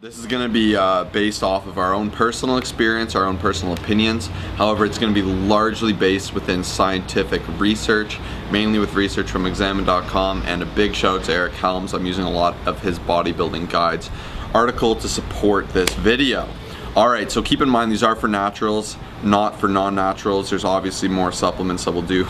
This is going to be based off of our own personal experience, our own personal opinions. However, it's going to be largely based within scientific research, mainly with research from examine.com, and a big shout out to Eric Helms. I'm using a lot of his bodybuilding guides article to support this video. Alright, so keep in mind these are for naturals, not for non-naturals. There's obviously more supplements that will do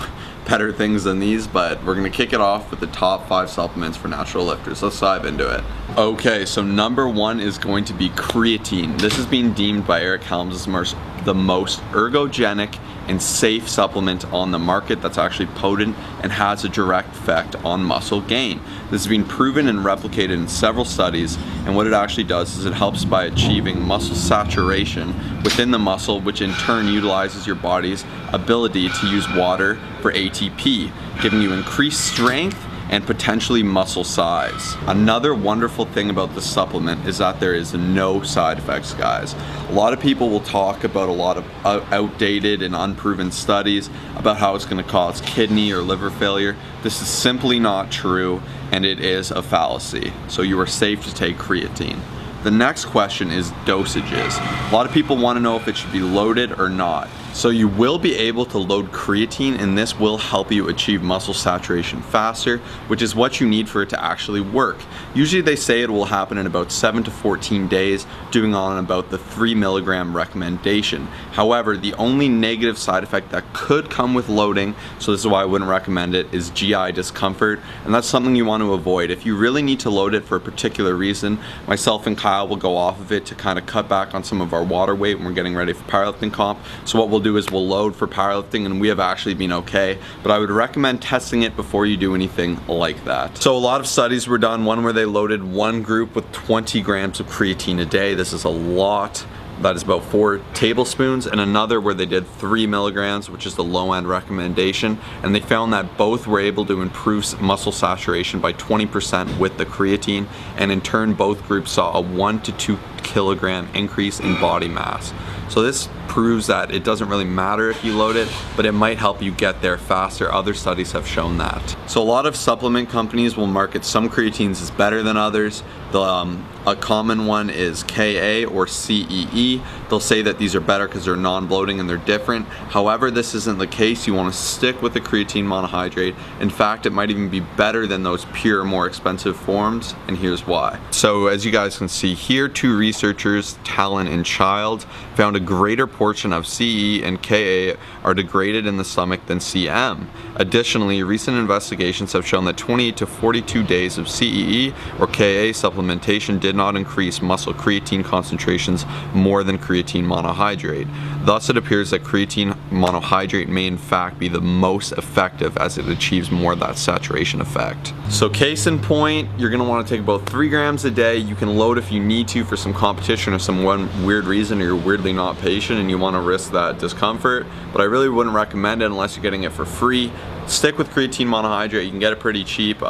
better things than these, but we're going to kick it off with the top 5 supplements for natural lifters. Let's dive into it. Okay, so number 1 is going to be creatine. This is being deemed by Eric Helms as the most ergogenic and safe supplement on the market that's actually potent and has a direct effect on muscle gain. This has been proven and replicated in several studies, and what it actually does is it helps by achieving muscle saturation within the muscle, which in turn utilizes your body's ability to use water for ATP, giving you increased strength and potentially muscle size. Another wonderful thing about this supplement is that there is no side effects, guys. A lot of people will talk about a lot of outdated and unproven studies about how it's going to cause kidney or liver failure. This is simply not true, and it is a fallacy. So you are safe to take creatine. The next question is dosages. A lot of people want to know if it should be loaded or not. So you will be able to load creatine, and this will help you achieve muscle saturation faster, which is what you need for it to actually work. Usually they say it will happen in about 7 to 14 days, doing on about the 3 milligram recommendation. However, the only negative side effect that could come with loading, so this is why I wouldn't recommend it, is GI discomfort, and that's something you want to avoid. If you really need to load it for a particular reason, myself and Kyle will go off of it to kind of cut back on some of our water weight when we're getting ready for powerlifting comp. So what we'll do is we'll load for powerlifting, and we have actually been okay, but I would recommend testing it before you do anything like that. So a lot of studies were done, one where they loaded one group with 20 grams of creatine a day. This is a lot. That is about 4 tablespoons, and another where they did 3 milligrams, which is the low end recommendation, and they found that both were able to improve muscle saturation by 20% with the creatine, and in turn both groups saw a 1 to 2 kilogram increase in body mass. So this proves that it doesn't really matter if you load it, but it might help you get there faster. Other studies have shown that. So a lot of supplement companies will market some creatines as better than others. A common one is Ka or CEE. They'll say that these are better because they're non-bloating and they're different. However, this isn't the case. You want to stick with the creatine monohydrate. In fact, it might even be better than those pure, more expensive forms, and here's why. So as you guys can see here, 2 researchers, Talon and Child, found a greater portion of CE and Ka are degraded in the stomach than CM. Additionally, recent investigations have shown that 28 to 42 days of CEE or Ka supplementation did not increase muscle creatine concentrations more than creatine monohydrate. Thus, it appears that creatine monohydrate may in fact be the most effective, as it achieves more of that saturation effect. So case in point, you're going to want to take about 3 grams a day. You can load if you need to for some competition or some weird reason, or you're weirdly not patient and you want to risk that discomfort, but I really wouldn't recommend it unless you're getting it for free. Stick with creatine monohydrate. You can get it pretty cheap.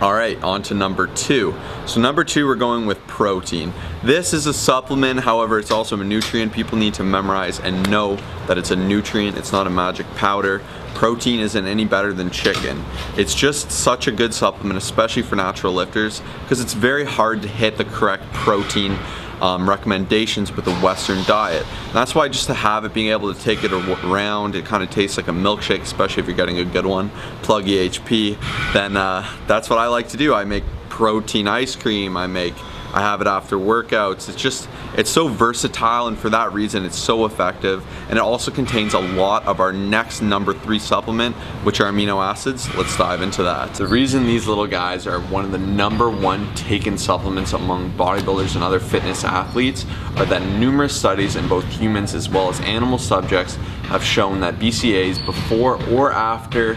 Alright, on to number 2. So number 2, we're going with protein. This is a supplement, however it's also a nutrient. People need to memorize and know that it's a nutrient, it's not a magic powder. Protein isn't any better than chicken. It's just such a good supplement, especially for natural lifters, because it's very hard to hit the correct protein recommendations with a Western diet. And that's why just to have it, being able to take it around, it kind of tastes like a milkshake, especially if you're getting a good one, plug EHP, then that's what I like to do. I make protein ice cream, I have it after workouts. It's so versatile, and for that reason it's so effective, and it also contains a lot of our next number 3 supplement, which are amino acids. Let's dive into that. The reason these little guys are one of the number 1 taken supplements among bodybuilders and other fitness athletes are that numerous studies in both humans as well as animal subjects have shown that BCAAs before or after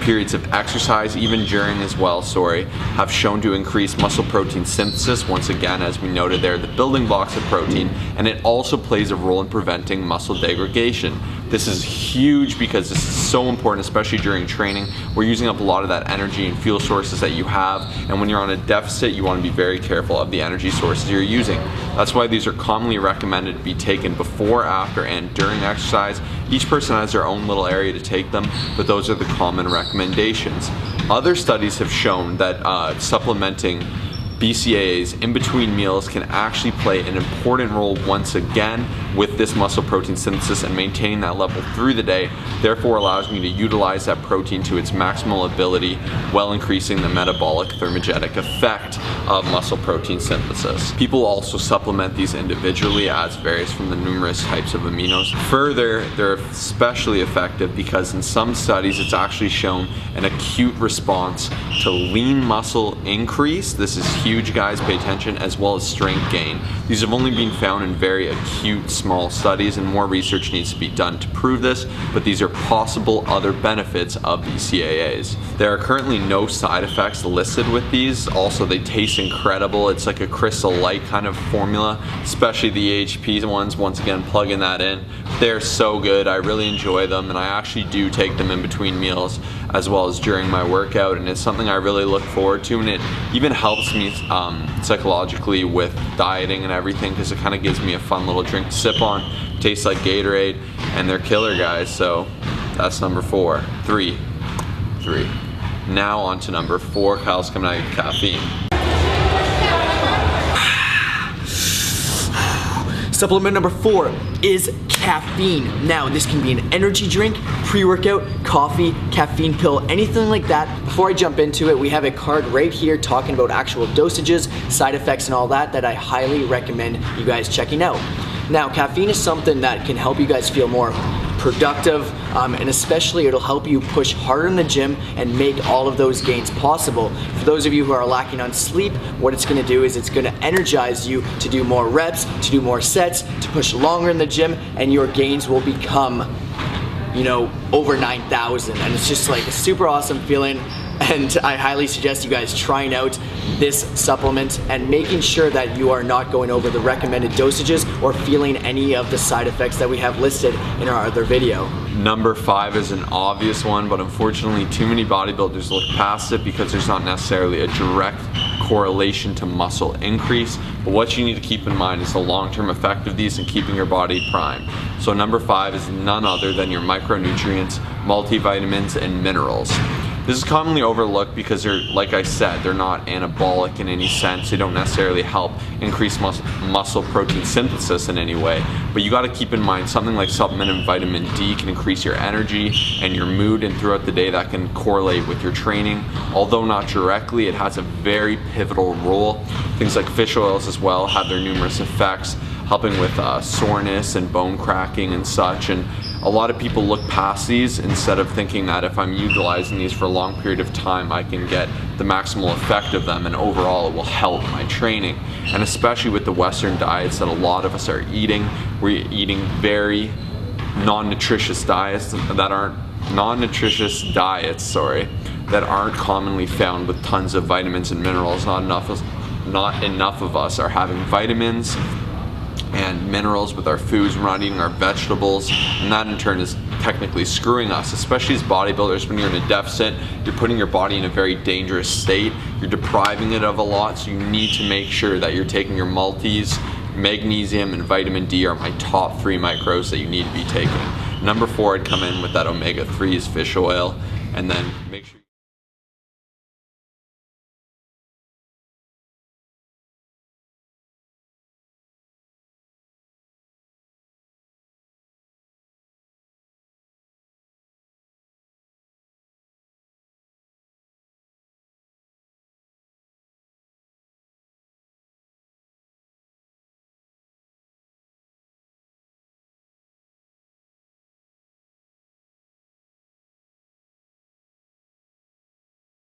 periods of exercise, even during as well, have shown to increase muscle protein synthesis. Once again, as we noted there, the building blocks of protein, and it also plays a role in preventing muscle degradation. This is huge because this is so important, especially during training. We're using up a lot of that energy and fuel sources that you have, and when you're on a deficit, you want to be very careful of the energy sources you're using. That's why these are commonly recommended to be taken before, after, and during exercise. Each person has their own little area to take them, but those are the common recommendations. Other studies have shown that supplementing BCAAs in between meals can actually play an important role once again with this muscle protein synthesis and maintaining that level through the day, therefore allows me to utilize that protein to its maximal ability while increasing the metabolic thermogenic effect of muscle protein synthesis. People also supplement these individually as varies from the numerous types of aminos. Further, they're especially effective because in some studies it's actually shown an acute response to lean muscle increase. This is huge, guys, pay attention, as well as strength gain. These have only been found in very acute small studies and more research needs to be done to prove this, but these are possible other benefits of BCAAs. There are currently no side effects listed with these. Also, they taste incredible. It's like a crystal light kind of formula, especially the AHP ones. Once again, plugging that in. They're so good. I really enjoy them, and I actually do take them in between meals as well as during my workout, and it's something I really look forward to, and it even helps me psychologically with dieting and everything because it kind of gives me a fun little drink to sip on. Tastes like Gatorade, and they're killer, guys. So that's number 4. Three. Now on to number 4. Kyle's coming out of caffeine. Supplement number 4 is caffeine. Now, this can be an energy drink, pre-workout, coffee, caffeine pill, anything like that. Before I jump into it, we have a card right here talking about actual dosages, side effects, and all that I highly recommend you guys checking out. Now, caffeine is something that can help you guys feel more productive, and especially it'll help you push harder in the gym and make all of those gains possible. For those of you who are lacking on sleep, what it's going to do is it's going to energize you to do more reps, to do more sets, to push longer in the gym, and your gains will become, you know, over 9,000, and it's just like a super awesome feeling. And I highly suggest you guys trying out this supplement and making sure that you are not going over the recommended dosages or feeling any of the side effects that we have listed in our other video. Number 5 is an obvious one, but unfortunately too many bodybuilders look past it because there's not necessarily a direct correlation to muscle increase. But what you need to keep in mind is the long-term effect of these and keeping your body primed. So number 5 is none other than your micronutrients, multivitamins, and minerals. This is commonly overlooked because they're, like I said, they're not anabolic in any sense. They don't necessarily help increase muscle protein synthesis in any way. But you gotta keep in mind something like supplemented vitamin D can increase your energy and your mood, and throughout the day that can correlate with your training. Although not directly, it has a very pivotal role. Things like fish oils as well have their numerous effects, helping with soreness and bone cracking and such. And a lot of people look past these instead of thinking that if I'm utilizing these for a long period of time, I can get the maximal effect of them, and overall it will help my training. And especially with the Western diets that a lot of us are eating, we're eating very non-nutritious diets that aren't that aren't commonly found with tons of vitamins and minerals. Not enough of us are having vitamins and minerals with our foods. We're not eating our vegetables, and that in turn is technically screwing us, especially as bodybuilders. When you're in a deficit, you're putting your body in a very dangerous state. You're depriving it of a lot, so you need to make sure that you're taking your multis. Magnesium and vitamin D are my top 3 micros that you need to be taking. Number 4, I'd come in with that omega-3s fish oil, and then make sure